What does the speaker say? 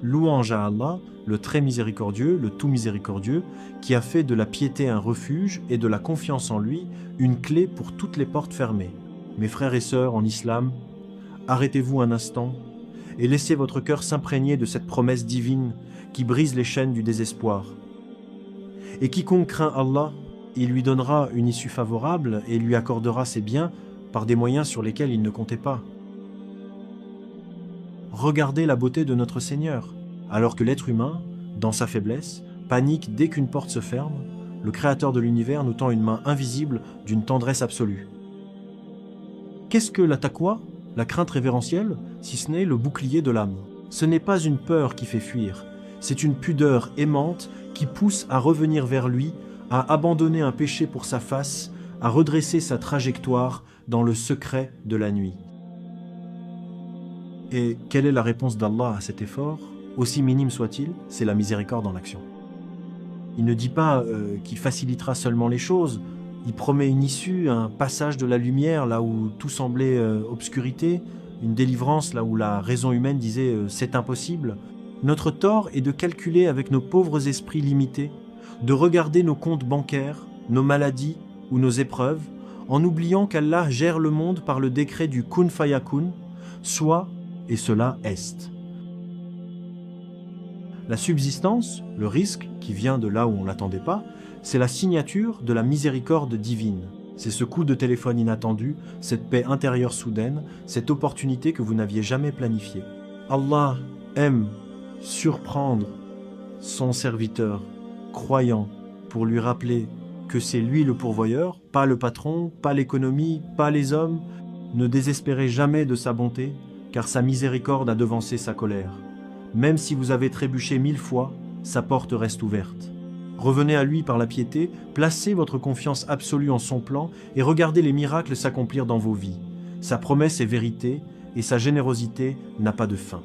Louange à Allah, le très miséricordieux, le tout miséricordieux, qui a fait de la piété un refuge et de la confiance en lui une clé pour toutes les portes fermées. Mes frères et sœurs en islam, arrêtez-vous un instant et laissez votre cœur s'imprégner de cette promesse divine qui brise les chaînes du désespoir. Et quiconque craint Allah, il lui donnera une issue favorable et lui accordera ses biens par des moyens sur lesquels il ne comptait pas. Regardez la beauté de notre Seigneur. Alors que l'être humain, dans sa faiblesse, panique dès qu'une porte se ferme, le Créateur de l'univers nous tend une main invisible d'une tendresse absolue. Qu'est-ce que la taqwa, la crainte révérentielle, si ce n'est le bouclier de l'âme? Ce n'est pas une peur qui fait fuir, c'est une pudeur aimante qui pousse à revenir vers lui, à abandonner un péché pour sa face, à redresser sa trajectoire dans le secret de la nuit. Et quelle est la réponse d'Allah à cet effort? Aussi minime soit-il, c'est la miséricorde en action. Il ne dit pas qu'il facilitera seulement les choses, il promet une issue, un passage de la lumière là où tout semblait obscurité, une délivrance là où la raison humaine disait c'est impossible. Notre tort est de calculer avec nos pauvres esprits limités, de regarder nos comptes bancaires, nos maladies ou nos épreuves, en oubliant qu'Allah gère le monde par le décret du kun fayakun, soit et cela est. La subsistance, le risque, qui vient de là où on ne l'attendait pas, c'est la signature de la miséricorde divine. C'est ce coup de téléphone inattendu, cette paix intérieure soudaine, cette opportunité que vous n'aviez jamais planifiée. Allah aime surprendre son serviteur croyant pour lui rappeler que c'est lui le pourvoyeur, pas le patron, pas l'économie, pas les hommes. Ne désespérez jamais de sa bonté, car sa miséricorde a devancé sa colère. Même si vous avez trébuché 1000 fois, sa porte reste ouverte. Revenez à lui par la piété, placez votre confiance absolue en son plan et regardez les miracles s'accomplir dans vos vies. Sa promesse est vérité et sa générosité n'a pas de fin.